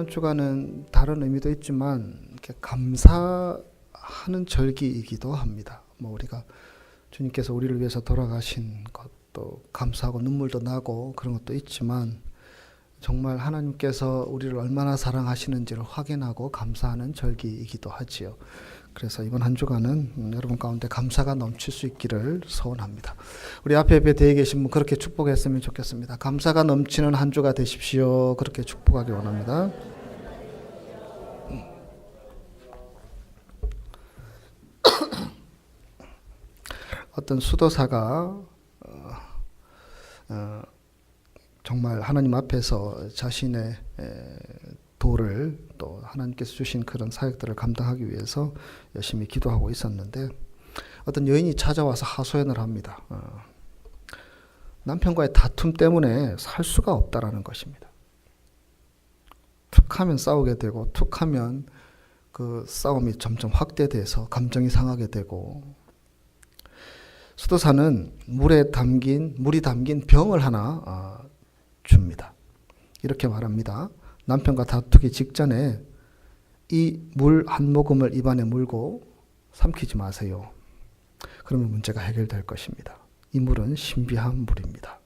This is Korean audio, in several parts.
주간은 다른 의미도 있지만 이렇게 감사하는 절기이기도 합니다. 뭐 우리가 주님께서 우리를 위해서 돌아가신 것도 감사하고 눈물도 나고 그런 것도 있지만 정말 하나님께서 우리를 얼마나 사랑하시는지를 확인하고 감사하는 절기이기도 하지요. 그래서 이번 한 주간은 여러분 가운데 감사가 넘칠 수 있기를 소원합니다. 우리 앞에 대해 계신 분 그렇게 축복했으면 좋겠습니다. 감사가 넘치는 한 주가 되십시오. 그렇게 축복하기 원합니다. 어떤 수도사가 정말 하나님 앞에서 자신의 도를 또 하나님께서 주신 그런 사역들을 감당하기 위해서 열심히 기도하고 있었는데 어떤 여인이 찾아와서 하소연을 합니다. 남편과의 다툼 때문에 살 수가 없다라는 것입니다. 툭하면 싸우게 되고 툭하면 그 싸움이 점점 확대돼서 감정이 상하게 되고 수도사는 물이 담긴 병을 하나 줍니다. 이렇게 말합니다. 남편과 다투기 직전에 이 물 한 모금을 입안에 물고 삼키지 마세요. 그러면 문제가 해결될 것입니다. 이 물은 신비한 물입니다.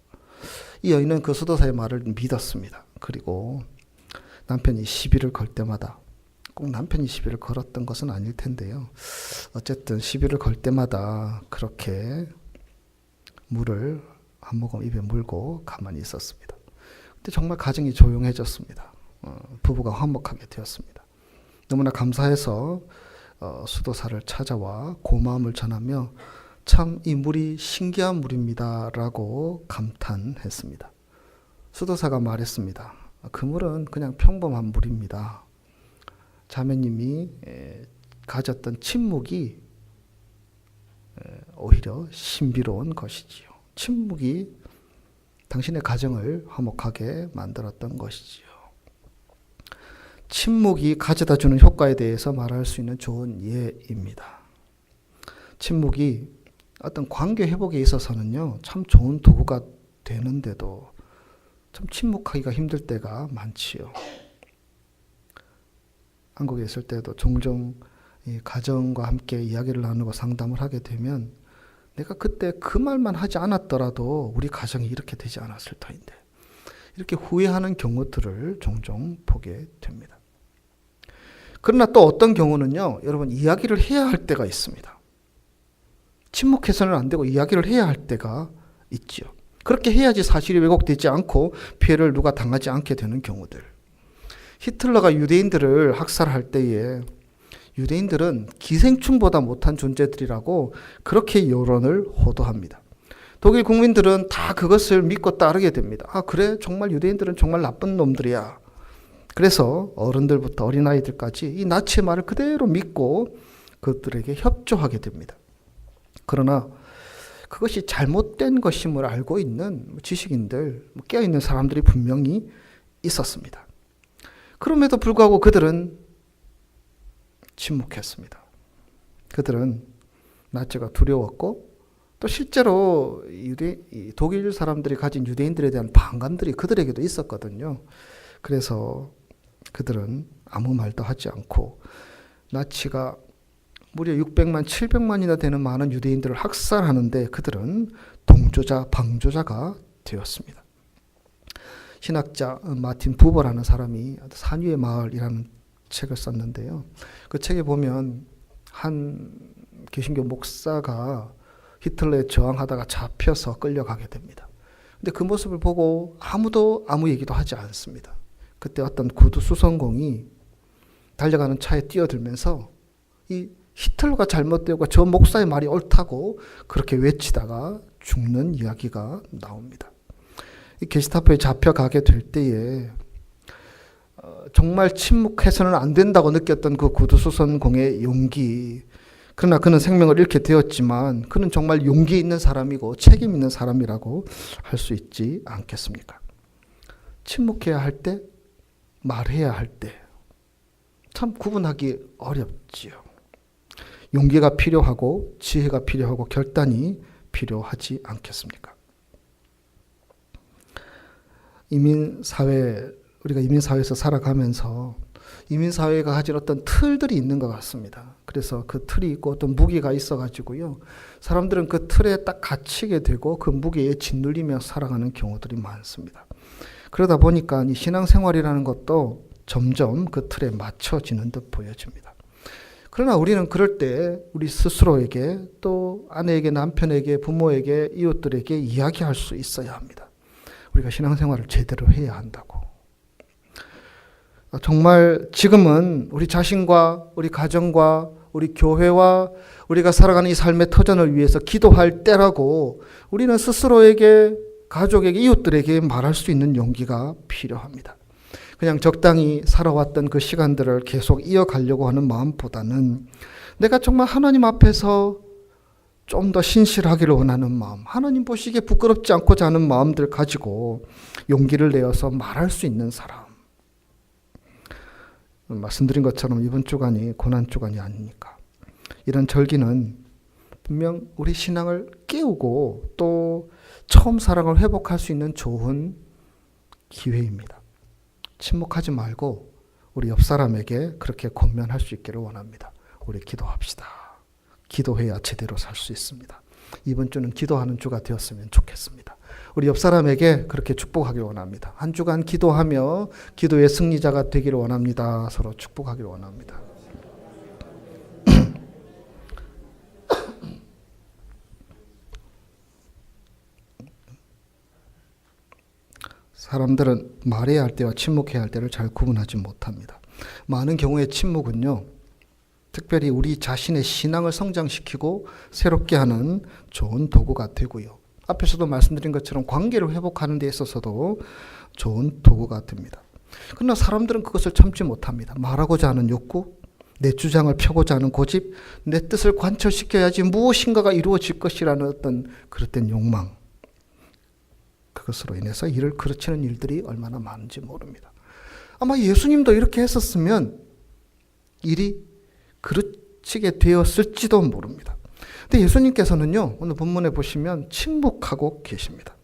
이 여인은 그 수도사의 말을 믿었습니다. 그리고 남편이 시비를 걸 때마다 꼭 남편이 시비를 걸었던 것은 아닐 텐데요. 어쨌든 시비를 걸 때마다 그렇게 물을 한 모금 입에 물고 가만히 있었습니다. 근데 정말 가정이 조용해졌습니다. 부부가 화목하게 되었습니다. 너무나 감사해서 수도사를 찾아와 고마움을 전하며 참 이 물이 신기한 물입니다 라고 감탄했습니다. 수도사가 말했습니다. 그 물은 그냥 평범한 물입니다. 자매님이 가졌던 침묵이 오히려 신비로운 것이지요. 침묵이 당신의 가정을 화목하게 만들었던 것이지요. 침묵이 가져다 주는 효과에 대해서 말할 수 있는 좋은 예입니다. 침묵이 어떤 관계 회복에 있어서는요, 참 좋은 도구가 되는데도 참 침묵하기가 힘들 때가 많지요. 한국에 있을 때도 종종 이 가정과 함께 이야기를 나누고 상담을 하게 되면 내가 그때 그 말만 하지 않았더라도 우리 가정이 이렇게 되지 않았을 터인데 이렇게 후회하는 경우들을 종종 보게 됩니다. 그러나 또 어떤 경우는요, 여러분 이야기를 해야 할 때가 있습니다. 침묵해서는 안 되고 이야기를 해야 할 때가 있죠. 그렇게 해야지 사실이 왜곡되지 않고 피해를 누가 당하지 않게 되는 경우들. 히틀러가 유대인들을 학살할 때에 유대인들은 기생충보다 못한 존재들이라고 그렇게 여론을 호도합니다. 독일 국민들은 다 그것을 믿고 따르게 됩니다. 아, 그래? 정말 유대인들은 정말 나쁜 놈들이야. 그래서 어른들부터 어린아이들까지 이 나치의 말을 그대로 믿고 그들에게 협조하게 됩니다. 그러나 그것이 잘못된 것임을 알고 있는 지식인들, 깨어있는 사람들이 분명히 있었습니다. 그럼에도 불구하고 그들은 침묵했습니다. 그들은 나치가 두려웠고 또 실제로 독일 사람들이 가진 유대인들에 대한 반감들이 그들에게도 있었거든요. 그래서 그들은 아무 말도 하지 않고 나치가 무려 600만, 700만이나 되는 많은 유대인들을 학살하는데 그들은 동조자, 방조자가 되었습니다. 신학자 마틴 부버라는 사람이 산위의 마을이라는 책을 썼는데요. 그 책에 보면 한 개신교 목사가 히틀러에 저항하다가 잡혀서 끌려가게 됩니다. 근데 그 모습을 보고 아무도 아무 얘기도 하지 않습니다. 그때 어떤 구두 수송공이 달려가는 차에 뛰어들면서 이 히틀러가 잘못되고 저 목사의 말이 옳다고 그렇게 외치다가 죽는 이야기가 나옵니다. 이 게시타포에 잡혀가게 될 때에 정말 침묵해서는 안 된다고 느꼈던 그 구두수선공의 용기. 그러나 그는 생명을 잃게 되었지만 그는 정말 용기 있는 사람이고 책임 있는 사람이라고 할 수 있지 않겠습니까? 침묵해야 할 때, 말해야 할 때 참 구분하기 어렵지요. 용기가 필요하고 지혜가 필요하고 결단이 필요하지 않겠습니까? 이민사회 우리가 이민사회에서 살아가면서 이민사회가 가진 어떤 틀들이 있는 것 같습니다. 그래서 그 틀이 있고 어떤 무기가 있어가지고요. 사람들은 그 틀에 딱 갇히게 되고 그 무게에 짓눌리며 살아가는 경우들이 많습니다. 그러다 보니까 이 신앙생활이라는 것도 점점 그 틀에 맞춰지는 듯 보여집니다. 그러나 우리는 그럴 때 우리 스스로에게 또 아내에게 남편에게 부모에게 이웃들에게 이야기할 수 있어야 합니다. 우리가 신앙생활을 제대로 해야 한다고. 정말 지금은 우리 자신과 우리 가정과 우리 교회와 우리가 살아가는 이 삶의 터전을 위해서 기도할 때라고 우리는 스스로에게 가족에게 이웃들에게 말할 수 있는 용기가 필요합니다. 그냥 적당히 살아왔던 그 시간들을 계속 이어가려고 하는 마음보다는 내가 정말 하나님 앞에서 좀 더 신실하기를 원하는 마음, 하나님 보시기에 부끄럽지 않고자 하는 마음들 가지고 용기를 내어서 말할 수 있는 사람. 말씀드린 것처럼 이번 주간이 고난 주간이 아닙니까? 이런 절기는 분명 우리 신앙을 깨우고 또 처음 사랑을 회복할 수 있는 좋은 기회입니다. 침묵하지 말고 우리 옆 사람에게 그렇게 권면할 수 있기를 원합니다. 우리 기도합시다. 기도해야 제대로 살 수 있습니다. 이번 주는 기도하는 주가 되었으면 좋겠습니다. 우리 옆 사람에게 그렇게 축복하기를 원합니다. 한 주간 기도하며 기도의 승리자가 되기를 원합니다. 서로 축복하기를 원합니다. 사람들은 말해야 할 때와 침묵해야 할 때를 잘 구분하지 못합니다. 많은 경우에 침묵은요, 특별히 우리 자신의 신앙을 성장시키고 새롭게 하는 좋은 도구가 되고요. 앞에서도 말씀드린 것처럼 관계를 회복하는 데 있어서도 좋은 도구가 됩니다. 그러나 사람들은 그것을 참지 못합니다. 말하고자 하는 욕구, 내 주장을 펴고자 하는 고집, 내 뜻을 관철시켜야지 무엇인가가 이루어질 것이라는 어떤 그릇된 욕망. 그것으로 인해서 일을 그르치는 일들이 얼마나 많은지 모릅니다. 아마 예수님도 이렇게 했었으면 일이 그르치게 되었을지도 모릅니다. 근데 예수님께서는요, 오늘 본문에 보시면 침묵하고 계십니다.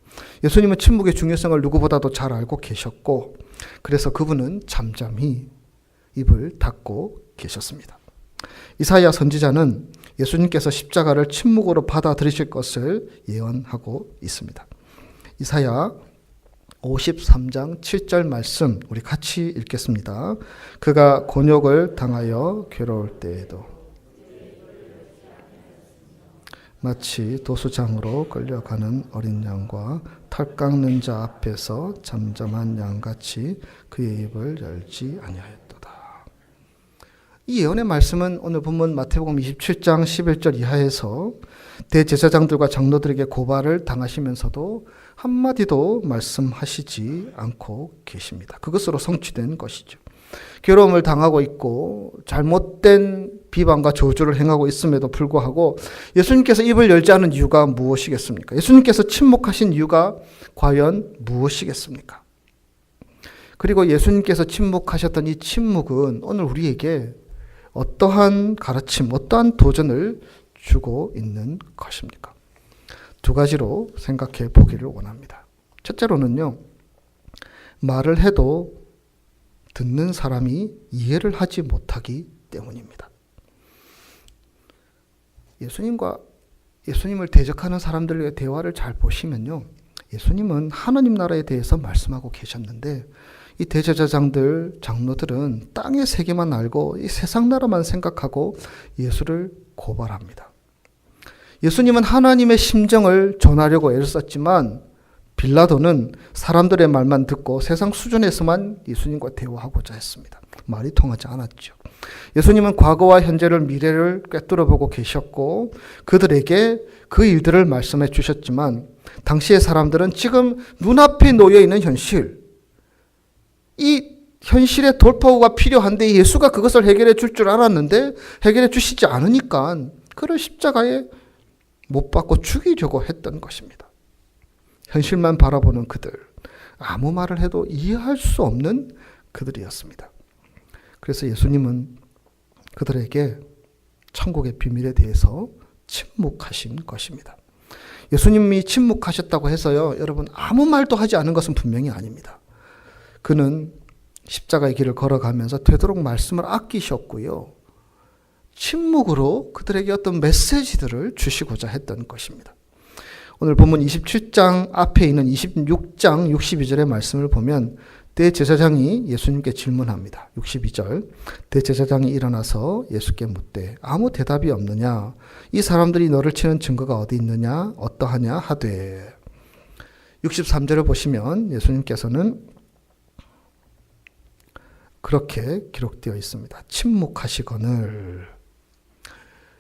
예수님은 침묵의 중요성을 누구보다도 잘 알고 계셨고, 그래서 그분은 잠잠히 입을 닫고 계셨습니다. 이사야 선지자는 예수님께서 십자가를 침묵으로 받아들이실 것을 예언하고 있습니다. 이사야 53장 7절 말씀 우리 같이 읽겠습니다. 그가 곤욕을 당하여 괴로울 때에도 마치 도수장으로 끌려가는 어린 양과 털 깎는 자 앞에서 잠잠한 양같이 그의 입을 열지 아니하였도다. 이 예언의 말씀은 오늘 본문 마태복음 27장 11절 이하에서 대제사장들과 장로들에게 고발을 당하시면서도 한마디도 말씀하시지 않고 계십니다. 그것으로 성취된 것이죠. 괴로움을 당하고 있고 잘못된 비방과 저주를 행하고 있음에도 불구하고 예수님께서 입을 열지 않은 이유가 무엇이겠습니까? 예수님께서 침묵하신 이유가 과연 무엇이겠습니까? 그리고 예수님께서 침묵하셨던 이 침묵은 오늘 우리에게 어떠한 가르침, 어떠한 도전을 주고 있는 것입니까? 두 가지로 생각해 보기를 원합니다. 첫째로는요, 말을 해도 듣는 사람이 이해를 하지 못하기 때문입니다. 예수님을 대적하는 사람들의 대화를 잘 보시면요, 예수님은 하나님 나라에 대해서 말씀하고 계셨는데 이 대제사장들, 장로들은 땅의 세계만 알고 이 세상 나라만 생각하고 예수를 고발합니다. 예수님은 하나님의 심정을 전하려고 애를 썼지만 빌라도는 사람들의 말만 듣고 세상 수준에서만 예수님과 대화하고자 했습니다. 말이 통하지 않았죠. 예수님은 과거와 현재를 미래를 꿰뚫어 보고 계셨고 그들에게 그 일들을 말씀해 주셨지만 당시의 사람들은 지금 눈앞에 놓여 있는 현실, 이 현실의 돌파구가 필요한데 예수가 그것을 해결해 줄 줄 알았는데 해결해 주시지 않으니까 그를 십자가에 못 박고 죽이려고 했던 것입니다. 현실만 바라보는 그들, 아무 말을 해도 이해할 수 없는 그들이었습니다. 그래서 예수님은 그들에게 천국의 비밀에 대해서 침묵하신 것입니다. 예수님이 침묵하셨다고 해서요, 여러분 아무 말도 하지 않은 것은 분명히 아닙니다. 그는 십자가의 길을 걸어가면서 되도록 말씀을 아끼셨고요. 침묵으로 그들에게 어떤 메시지들을 주시고자 했던 것입니다. 오늘 본문 27장 앞에 있는 26장 62절의 말씀을 보면 대제사장이 예수님께 질문합니다. 62절. 대제사장이 일어나서 예수께 묻되 아무 대답이 없느냐? 이 사람들이 너를 치는 증거가 어디 있느냐? 어떠하냐? 하되. 63절을 보시면 예수님께서는 그렇게 기록되어 있습니다. 침묵하시거늘.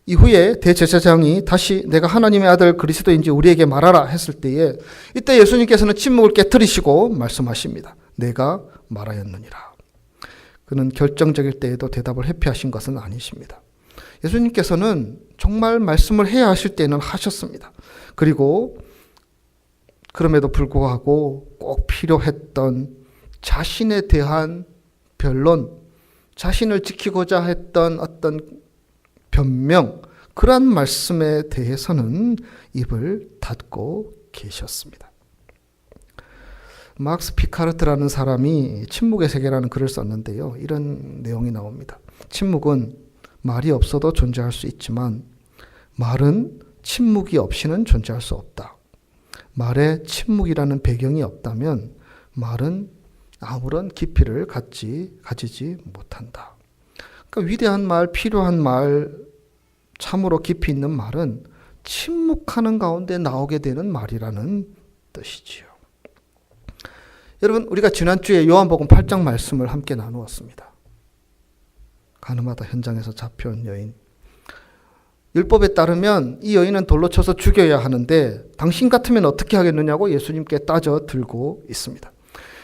이후에 대제사장이 다시 내가 하나님의 아들 그리스도인지 우리에게 말하라 했을 때에 이때 예수님께서는 침묵을 깨뜨리시고 말씀하십니다. 내가 말하였느니라. 그는 결정적일 때에도 대답을 회피하신 것은 아니십니다. 예수님께서는 정말 말씀을 해야 하실 때는 하셨습니다. 그리고 그럼에도 불구하고 꼭 필요했던 자신에 대한 변론, 자신을 지키고자 했던 어떤 변명, 그러한 말씀에 대해서는 입을 닫고 계셨습니다. 막스 피카르트라는 사람이 침묵의 세계라는 글을 썼는데요. 이런 내용이 나옵니다. 침묵은 말이 없어도 존재할 수 있지만 말은 침묵이 없이는 존재할 수 없다. 말에 침묵이라는 배경이 없다면 말은 아무런 깊이를 가지지 못한다. 그러니까 위대한 말, 필요한 말, 참으로 깊이 있는 말은 침묵하는 가운데 나오게 되는 말이라는 뜻이지요. 여러분, 우리가 지난주에 요한복음 8장 말씀을 함께 나누었습니다. 가늠하다 현장에서 잡혀온 여인. 율법에 따르면 이 여인은 돌로 쳐서 죽여야 하는데 당신 같으면 어떻게 하겠느냐고 예수님께 따져 들고 있습니다.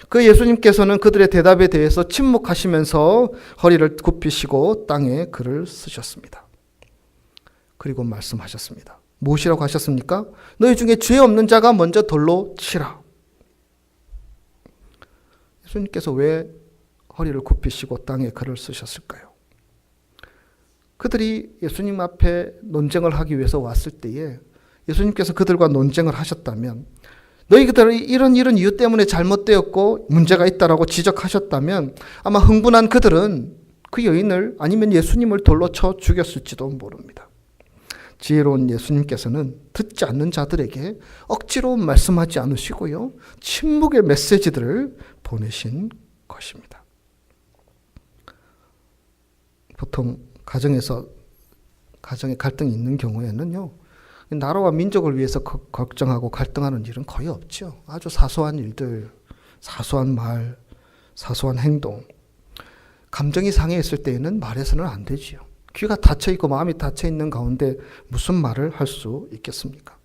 그 예수님께서는 그들의 대답에 대해서 침묵하시면서 허리를 굽히시고 땅에 글을 쓰셨습니다. 그리고 말씀하셨습니다. 무엇이라고 하셨습니까? 너희 중에 죄 없는 자가 먼저 돌로 치라. 예수님께서 왜 허리를 굽히시고 땅에 글을 쓰셨을까요? 그들이 예수님 앞에 논쟁을 하기 위해서 왔을 때에 예수님께서 그들과 논쟁을 하셨다면, 너희들이 이런 이유 때문에 잘못되었고 문제가 있다라고 지적하셨다면 아마 흥분한 그들은 그 여인을 아니면 예수님을 돌로 쳐 죽였을지도 모릅니다. 지혜로운 예수님께서는 듣지 않는 자들에게 억지로 말씀하지 않으시고요, 침묵의 메시지들을 보내신 것입니다. 보통 가정에 갈등이 있는 경우에는요, 나라와 민족을 위해서 걱정하고 갈등하는 일은 거의 없죠. 아주 사소한 일들, 사소한 말, 사소한 행동. 감정이 상해 있을 때에는 말해서는 안 되지요. 귀가 닫혀있고 마음이 닫혀있는 가운데 무슨 말을 할 수 있겠습니까?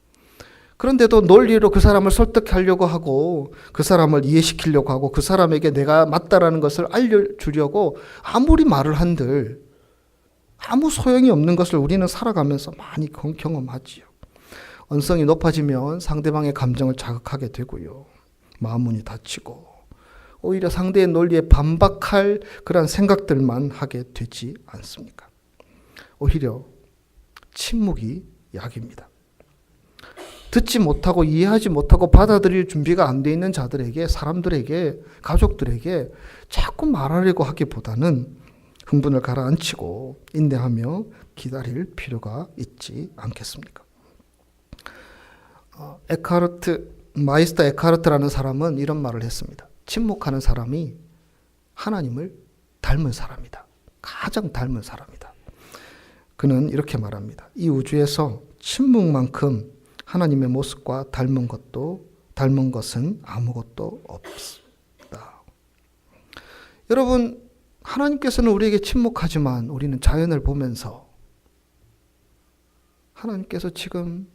그런데도 논리로 그 사람을 설득하려고 하고 그 사람을 이해시키려고 하고 그 사람에게 내가 맞다라는 것을 알려주려고 아무리 말을 한들 아무 소용이 없는 것을 우리는 살아가면서 많이 경험하지요. 언성이 높아지면 상대방의 감정을 자극하게 되고요. 마음 문이 닫히고 오히려 상대의 논리에 반박할 그런 생각들만 하게 되지 않습니까? 오히려 침묵이 약입니다. 듣지 못하고 이해하지 못하고 받아들일 준비가 안 돼 있는 자들에게, 사람들에게, 가족들에게 자꾸 말하려고 하기보다는 흥분을 가라앉히고 인내하며 기다릴 필요가 있지 않겠습니까? 마이스터 에카르트라는 사람은 이런 말을 했습니다. 침묵하는 사람이 하나님을 닮은 사람이다. 가장 닮은 사람이다. 그는 이렇게 말합니다. 이 우주에서 침묵만큼 하나님의 모습과 닮은 것은 아무것도 없다. 여러분, 하나님께서는 우리에게 침묵하지만 우리는 자연을 보면서 하나님께서 지금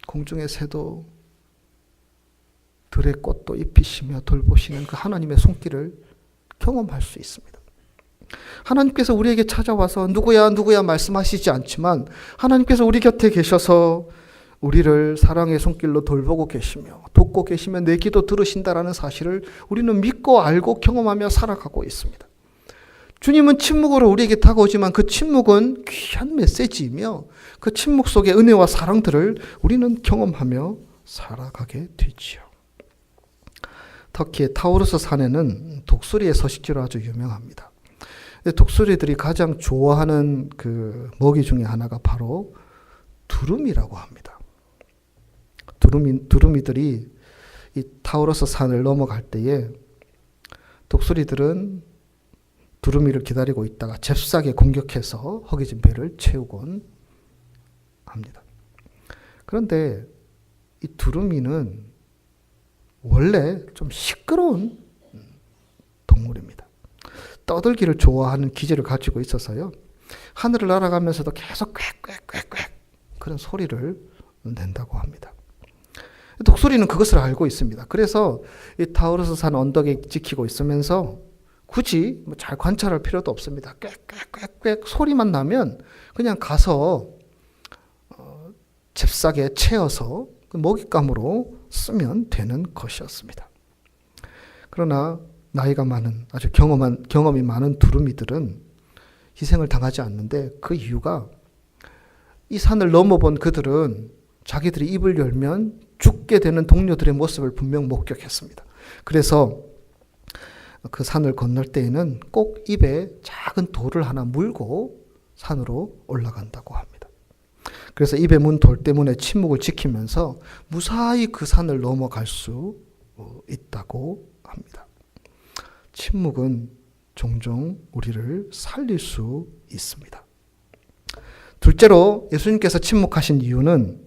공중의 새도 들의 꽃도 입히시며 돌보시는 그 하나님의 손길을 경험할 수 있습니다. 하나님께서 우리에게 찾아와서 누구야 말씀하시지 않지만 하나님께서 우리 곁에 계셔서 우리를 사랑의 손길로 돌보고 계시며 돕고 계시며 내 기도 들으신다라는 사실을 우리는 믿고 알고 경험하며 살아가고 있습니다. 주님은 침묵으로 우리에게 다가오지만 그 침묵은 귀한 메시지이며 그 침묵 속의 은혜와 사랑들을 우리는 경험하며 살아가게 되지요. 터키의 타우루스 산에는 독수리의 서식지로 아주 유명합니다. 근데 독수리들이 가장 좋아하는 그 먹이 중에 하나가 바로 두루미라고 합니다. 두루미들이 이 타우루스 산을 넘어갈 때에 독수리들은 두루미를 기다리고 있다가 잽싸게 공격해서 허기진 배를 채우곤 합니다. 그런데 이 두루미는 원래 좀 시끄러운 동물입니다. 떠들기를 좋아하는 기질을 가지고 있어서요. 하늘을 날아가면서도 계속 꽥꽥꽥꽥 그런 소리를 낸다고 합니다. 독수리는 그것을 알고 있습니다. 그래서 이 타우루스 산 언덕에 지키고 있으면서 굳이 잘 관찰할 필요도 없습니다. 꽥꽥꽥꽥 소리만 나면 그냥 가서 잽싸게 채워서 먹잇감으로 쓰면 되는 것이었습니다. 그러나 나이가 많은 아주 경험이 많은 두루미들은 희생을 당하지 않는데 그 이유가 이 산을 넘어본 그들은 자기들이 입을 열면 죽게 되는 동료들의 모습을 분명 목격했습니다. 그래서 그 산을 건널 때에는 꼭 입에 작은 돌을 하나 물고 산으로 올라간다고 합니다. 그래서 입에 문 돌 때문에 침묵을 지키면서 무사히 그 산을 넘어갈 수 있다고 합니다. 침묵은 종종 우리를 살릴 수 있습니다. 둘째로 예수님께서 침묵하신 이유는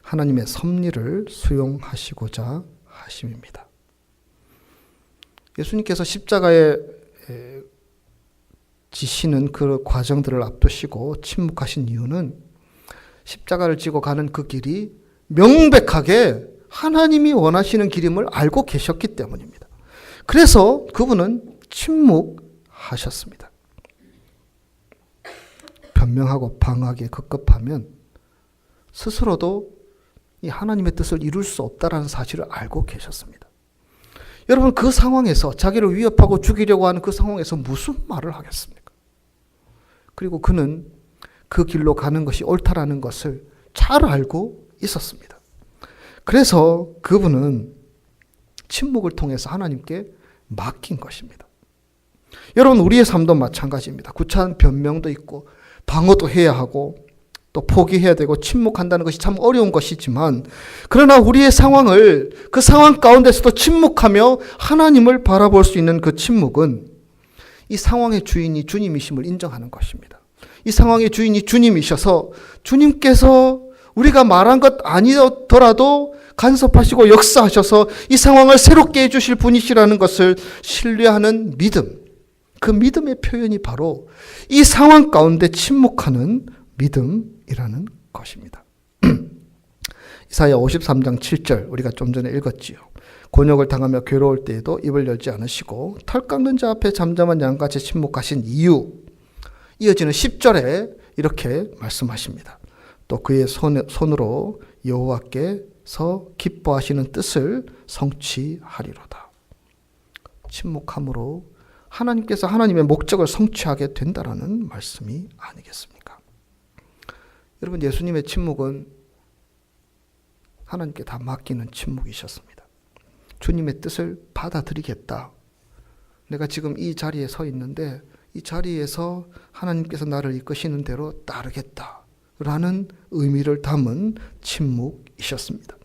하나님의 섭리를 수용하시고자 하심입니다. 예수님께서 십자가에 지시는 그 과정들을 앞두시고 침묵하신 이유는 십자가를 지고 가는 그 길이 명백하게 하나님이 원하시는 길임을 알고 계셨기 때문입니다. 그래서 그분은 침묵하셨습니다. 변명하고 방어하기에 급급하면 스스로도 이 하나님의 뜻을 이룰 수 없다라는 사실을 알고 계셨습니다. 여러분, 그 상황에서 자기를 위협하고 죽이려고 하는 그 상황에서 무슨 말을 하겠습니까? 그리고 그는 그 길로 가는 것이 옳다라는 것을 잘 알고 있었습니다. 그래서 그분은 침묵을 통해서 하나님께 맡긴 것입니다. 여러분, 우리의 삶도 마찬가지입니다. 구차한 변명도 있고 방어도 해야 하고 또 포기해야 되고 침묵한다는 것이 참 어려운 것이지만, 그러나 우리의 상황을 그 상황 가운데서도 침묵하며 하나님을 바라볼 수 있는 그 침묵은 이 상황의 주인이 주님이심을 인정하는 것입니다. 이 상황의 주인이 주님이셔서 주님께서 우리가 말한 것 아니더라도 간섭하시고 역사하셔서 이 상황을 새롭게 해주실 분이시라는 것을 신뢰하는 믿음, 그 믿음의 표현이 바로 이 상황 가운데 침묵하는 믿음이라는 것입니다. 이사야 53장 7절 우리가 좀 전에 읽었지요. 곤욕을 당하며 괴로울 때에도 입을 열지 않으시고 털 깎는 자 앞에 잠잠한 양같이 침묵하신 이유, 이어지는 10절에 이렇게 말씀하십니다. 또 그의 손으로 여호와께서 기뻐하시는 뜻을 성취하리로다. 침묵함으로 하나님께서 하나님의 목적을 성취하게 된다라는 말씀이 아니겠습니까? 여러분, 예수님의 침묵은 하나님께 다 맡기는 침묵이셨습니다. 주님의 뜻을 받아들이겠다. 내가 지금 이 자리에 서 있는데 이 자리에서 하나님께서 나를 이끄시는 대로 따르겠다 라는 의미를 담은 침묵이셨습니다.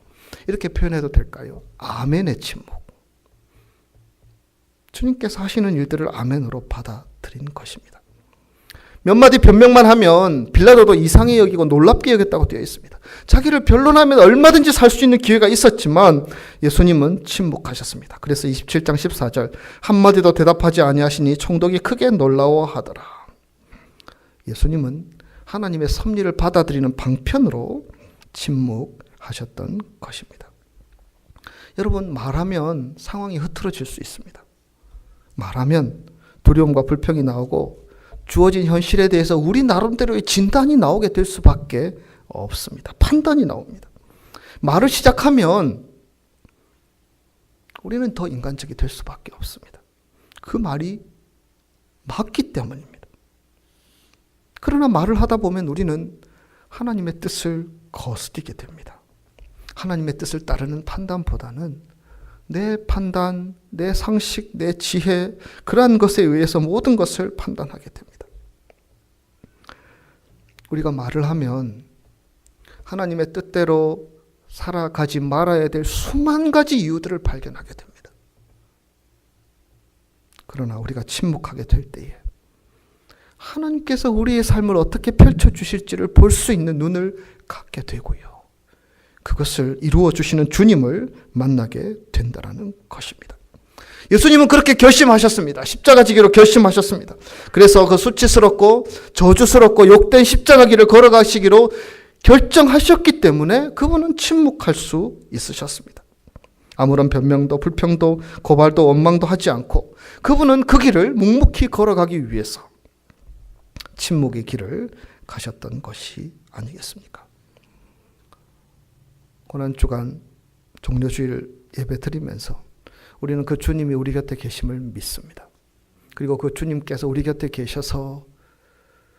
이렇게 표현해도 될까요? 아멘의 침묵. 주님께서 하시는 일들을 아멘으로 받아들인 것입니다. 몇 마디 변명만 하면 빌라도도 이상히 여기고 놀랍게 여겼다고 되어 있습니다. 자기를 변론하면 얼마든지 살 수 있는 기회가 있었지만 예수님은 침묵하셨습니다. 그래서 27장 14절 한마디도 대답하지 아니하시니 총독이 크게 놀라워하더라. 예수님은 하나님의 섭리를 받아들이는 방편으로 침묵하셨던 것입니다. 여러분, 말하면 상황이 흐트러질 수 있습니다. 말하면 두려움과 불평이 나오고 주어진 현실에 대해서 우리 나름대로의 진단이 나오게 될 수밖에 없습니다. 판단이 나옵니다. 말을 시작하면 우리는 더 인간적이 될 수밖에 없습니다. 그 말이 맞기 때문입니다. 그러나 말을 하다 보면 우리는 하나님의 뜻을 거스르게 됩니다. 하나님의 뜻을 따르는 판단보다는 내 판단, 내 상식, 내 지혜, 그러한 것에 의해서 모든 것을 판단하게 됩니다. 우리가 말을 하면 하나님의 뜻대로 살아가지 말아야 될 수만 가지 이유들을 발견하게 됩니다. 그러나 우리가 침묵하게 될 때에 하나님께서 우리의 삶을 어떻게 펼쳐주실지를 볼 수 있는 눈을 갖게 되고요. 그것을 이루어 주시는 주님을 만나게 된다는 것입니다. 예수님은 그렇게 결심하셨습니다. 십자가 지기로 결심하셨습니다. 그래서 그 수치스럽고 저주스럽고 욕된 십자가 길을 걸어가시기로 결정하셨기 때문에 그분은 침묵할 수 있으셨습니다. 아무런 변명도 불평도 고발도 원망도 하지 않고 그분은 그 길을 묵묵히 걸어가기 위해서 침묵의 길을 가셨던 것이 아니겠습니까? 고난주간 종료주일 예배 드리면서 우리는 그 주님이 우리 곁에 계심을 믿습니다. 그리고 그 주님께서 우리 곁에 계셔서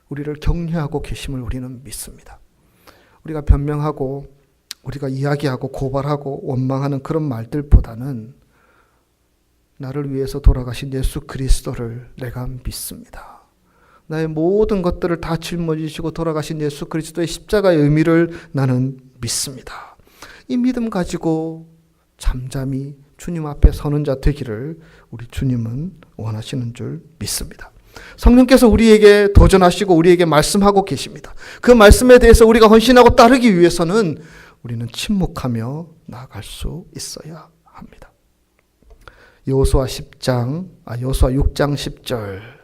우리를 격려하고 계심을 우리는 믿습니다. 우리가 변명하고 우리가 이야기하고 고발하고 원망하는 그런 말들보다는 나를 위해서 돌아가신 예수 그리스도를 내가 믿습니다. 나의 모든 것들을 다 짊어지시고 돌아가신 예수 그리스도의 십자가의 의미를 나는 믿습니다. 이 믿음 가지고 잠잠히 주님 앞에 서는 자 되기를 우리 주님은 원하시는 줄 믿습니다. 성령께서 우리에게 도전하시고 우리에게 말씀하고 계십니다. 그 말씀에 대해서 우리가 헌신하고 따르기 위해서는 우리는 침묵하며 나아갈 수 있어야 합니다. 여호수아 6장 10절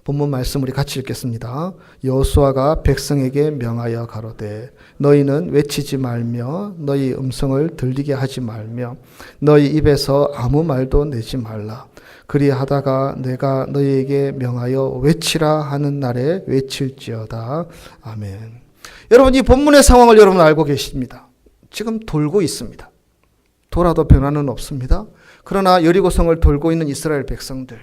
본문 말씀 우리 같이 읽겠습니다. 여호수아가 백성에게 명하여 가로되 너희는 외치지 말며 너희 음성을 들리게 하지 말며 너희 입에서 아무 말도 내지 말라. 그리하다가 내가 너희에게 명하여 외치라 하는 날에 외칠지어다. 아멘. 여러분, 이 본문의 상황을 여러분 알고 계십니다. 지금 돌고 있습니다. 돌아도 변화는 없습니다. 그러나 여리고성을 돌고 있는 이스라엘 백성들,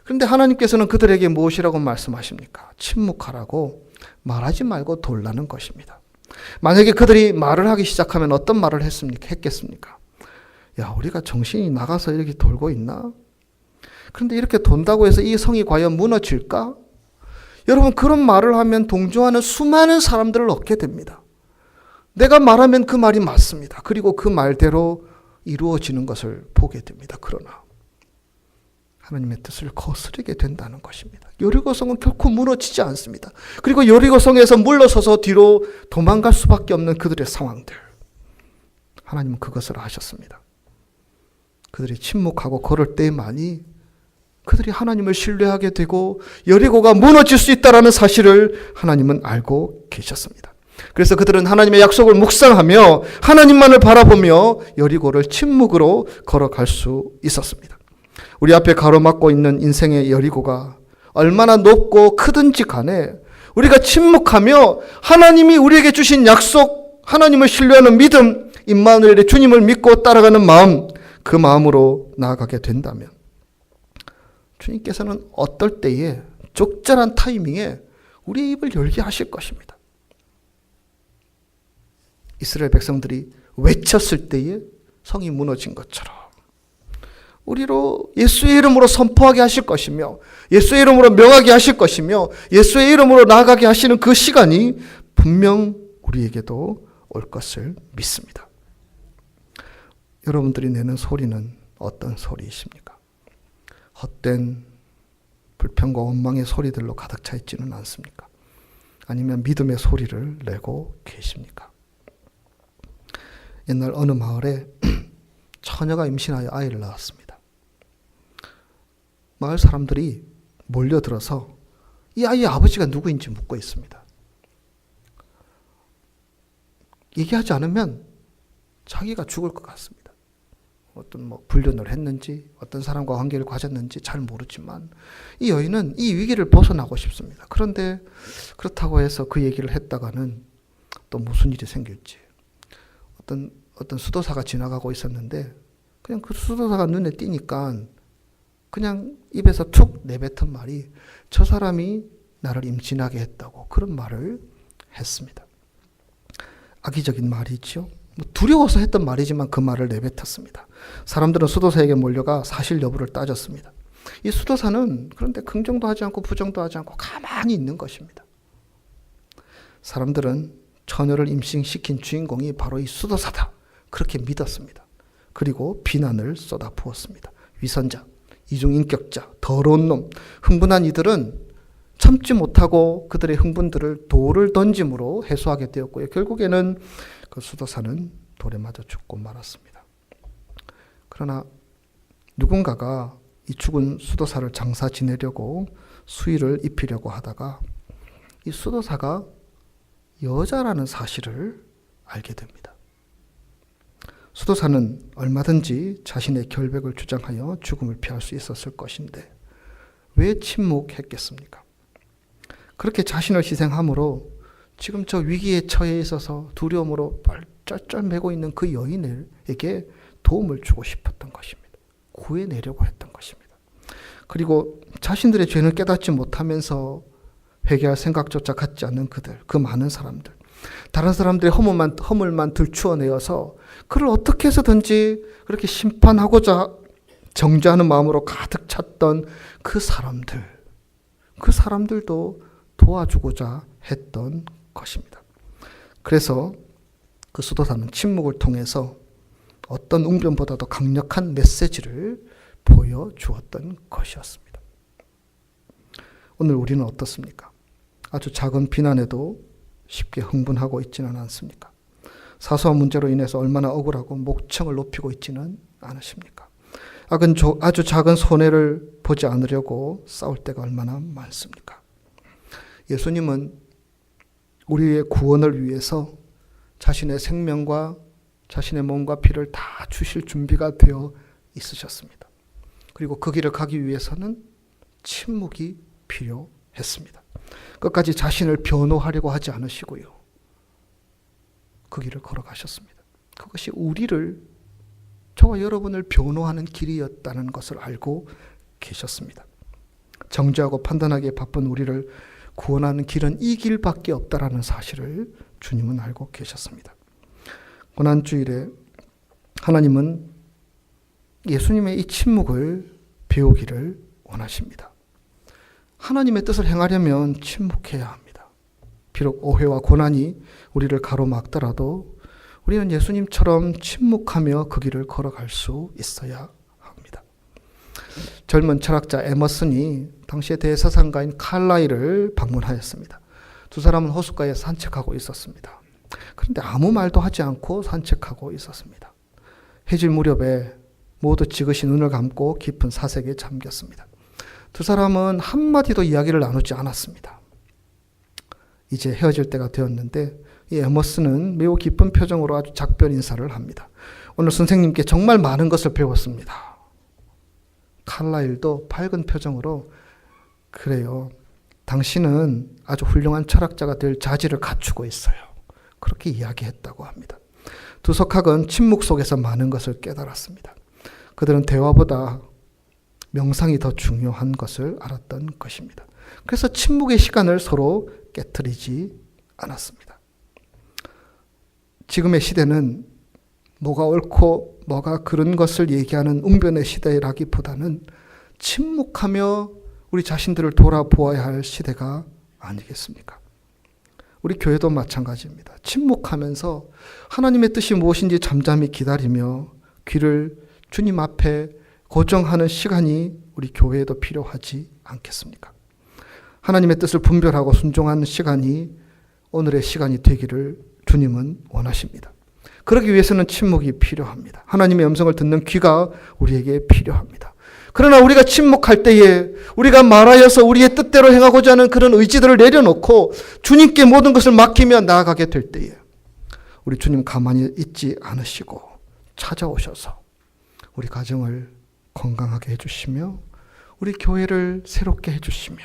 그런데 하나님께서는 그들에게 무엇이라고 말씀하십니까? 침묵하라고, 말하지 말고 돌라는 것입니다. 만약에 그들이 말을 하기 시작하면 어떤 말을 했겠습니까? 야, 우리가 정신이 나가서 이렇게 돌고 있나? 그런데 이렇게 돈다고 해서 이 성이 과연 무너질까? 여러분, 그런 말을 하면 동조하는 수많은 사람들을 얻게 됩니다. 내가 말하면 그 말이 맞습니다. 그리고 그 말대로 이루어지는 것을 보게 됩니다. 그러나 하나님의 뜻을 거스르게 된다는 것입니다. 여리고성은 결코 무너지지 않습니다. 그리고 여리고성에서 물러서서 뒤로 도망갈 수밖에 없는 그들의 상황들, 하나님은 그것을 아셨습니다. 그들이 침묵하고 걸을 때만이 그들이 하나님을 신뢰하게 되고 여리고가 무너질 수 있다는 사실을 하나님은 알고 계셨습니다. 그래서 그들은 하나님의 약속을 묵상하며 하나님만을 바라보며 여리고를 침묵으로 걸어갈 수 있었습니다. 우리 앞에 가로막고 있는 인생의 여리고가 얼마나 높고 크든지 간에 우리가 침묵하며 하나님이 우리에게 주신 약속, 하나님을 신뢰하는 믿음, 임마누엘의 주님을 믿고 따라가는 마음, 그 마음으로 나아가게 된다면 주님께서는 어떨 때에 적절한 타이밍에 우리의 입을 열게 하실 것입니다. 이스라엘 백성들이 외쳤을 때에 성이 무너진 것처럼 우리로 예수의 이름으로 선포하게 하실 것이며 예수의 이름으로 명하게 하실 것이며 예수의 이름으로 나아가게 하시는 그 시간이 분명 우리에게도 올 것을 믿습니다. 여러분들이 내는 소리는 어떤 소리이십니까? 헛된 불평과 원망의 소리들로 가득 차 있지는 않습니까? 아니면 믿음의 소리를 내고 계십니까? 옛날 어느 마을에 처녀가 임신하여 아이를 낳았습니다. 마을 사람들이 몰려들어서 이 아이의 아버지가 누구인지 묻고 있습니다. 얘기하지 않으면 자기가 죽을 것 같습니다. 어떤 불륜을 했는지 어떤 사람과 관계를 가졌는지 잘 모르지만 이 여인은 이 위기를 벗어나고 싶습니다. 그런데 그렇다고 해서 그 얘기를 했다가는 또 무슨 일이 생길지, 어떤 수도사가 지나가고 있었는데 그냥 그 수도사가 눈에 띄니까 그냥 입에서 툭 내뱉은 말이 저 사람이 나를 임신하게 했다고, 그런 말을 했습니다. 악의적인 말이죠. 두려워서 했던 말이지만 그 말을 내뱉었습니다. 사람들은 수도사에게 몰려가 사실 여부를 따졌습니다. 이 수도사는 그런데 긍정도 하지 않고 부정도 하지 않고 가만히 있는 것입니다. 사람들은 처녀를 임신시킨 주인공이 바로 이 수도사다, 그렇게 믿었습니다. 그리고 비난을 쏟아부었습니다. 위선자, 이중인격자, 더러운 놈, 흥분한 이들은 참지 못하고 그들의 흥분들을 돌을 던짐으로 해소하게 되었고요. 결국에는 그 수도사는 돌에 맞아 죽고 말았습니다. 그러나 누군가가 이 죽은 수도사를 장사 지내려고 수의를 입히려고 하다가 이 수도사가 여자라는 사실을 알게 됩니다. 수도사는 얼마든지 자신의 결백을 주장하여 죽음을 피할 수 있었을 것인데 왜 침묵했겠습니까? 그렇게 자신을 희생함으로 지금 저 위기에 처해 있어서 두려움으로 쩔쩔매고 있는 그 여인에게 도움을 주고 싶었던 것입니다. 구해내려고 했던 것입니다. 그리고 자신들의 죄를 깨닫지 못하면서 회개할 생각조차 갖지 않는 그들, 그 많은 사람들, 다른 사람들의 허물만 들추어내어서 그를 어떻게 해서든지 그렇게 심판하고자 정죄하는 마음으로 가득 찼던 그 사람들도 도와주고자 했던 것입니다. 그래서 그 수도사는 침묵을 통해서 어떤 웅변보다도 강력한 메시지를 보여주었던 것이었습니다. 오늘 우리는 어떻습니까? 아주 작은 비난에도 쉽게 흥분하고 있지는 않습니까? 사소한 문제로 인해서 얼마나 억울하고 목청을 높이고 있지는 않으십니까? 아주 작은 손해를 보지 않으려고 싸울 때가 얼마나 많습니까? 예수님은 우리의 구원을 위해서 자신의 생명과 자신의 몸과 피를 다 주실 준비가 되어 있으셨습니다. 그리고 그 길을 가기 위해서는 침묵이 필요했습니다. 끝까지 자신을 변호하려고 하지 않으시고요. 그 길을 걸어가셨습니다. 그것이 저와 여러분을 변호하는 길이었다는 것을 알고 계셨습니다. 정죄하고 판단하기에 바쁜 우리를 구원하는 길은 이 길밖에 없다라는 사실을 주님은 알고 계셨습니다. 고난주일에 하나님은 예수님의 이 침묵을 배우기를 원하십니다. 하나님의 뜻을 행하려면 침묵해야 합니다. 비록 오해와 고난이 우리를 가로막더라도 우리는 예수님처럼 침묵하며 그 길을 걸어갈 수 있어야 합니다. 젊은 철학자 에머슨이 당시의 대서상가인 칼라일을 방문하였습니다. 두 사람은 호숫가에 산책하고 있었습니다. 그런데 아무 말도 하지 않고 산책하고 있었습니다. 해질 무렵에 모두 지그시 눈을 감고 깊은 사색에 잠겼습니다. 두 사람은 한마디도 이야기를 나누지 않았습니다. 이제 헤어질 때가 되었는데 이 에머슨은 매우 기쁜 표정으로 아주 작별 인사를 합니다. 오늘 선생님께 정말 많은 것을 배웠습니다. 칼라일도 밝은 표정으로 그래요. 당신은 아주 훌륭한 철학자가 될 자질을 갖추고 있어요. 그렇게 이야기했다고 합니다. 두 석학은 침묵 속에서 많은 것을 깨달았습니다. 그들은 대화보다 명상이 더 중요한 것을 알았던 것입니다. 그래서 침묵의 시간을 서로 깨트리지 않았습니다. 지금의 시대는 뭐가 옳고 뭐가 그른 것을 얘기하는 웅변의 시대라기보다는 침묵하며 우리 자신들을 돌아보아야 할 시대가 아니겠습니까? 우리 교회도 마찬가지입니다. 침묵하면서 하나님의 뜻이 무엇인지 잠잠히 기다리며 귀를 주님 앞에 고정하는 시간이 우리 교회에도 필요하지 않겠습니까? 하나님의 뜻을 분별하고 순종하는 시간이 오늘의 시간이 되기를 주님은 원하십니다. 그러기 위해서는 침묵이 필요합니다. 하나님의 음성을 듣는 귀가 우리에게 필요합니다. 그러나 우리가 침묵할 때에 우리가 말하여서 우리의 뜻대로 행하고자 하는 그런 의지들을 내려놓고 주님께 모든 것을 맡기며 나아가게 될 때에 우리 주님 가만히 있지 않으시고 찾아오셔서 우리 가정을 건강하게 해주시며 우리 교회를 새롭게 해주시며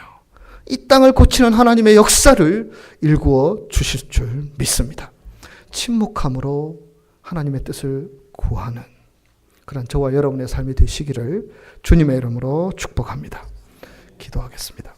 이 땅을 고치는 하나님의 역사를 일구어 주실 줄 믿습니다. 침묵함으로 하나님의 뜻을 구하는 그런 저와 여러분의 삶이 되시기를 주님의 이름으로 축복합니다. 기도하겠습니다.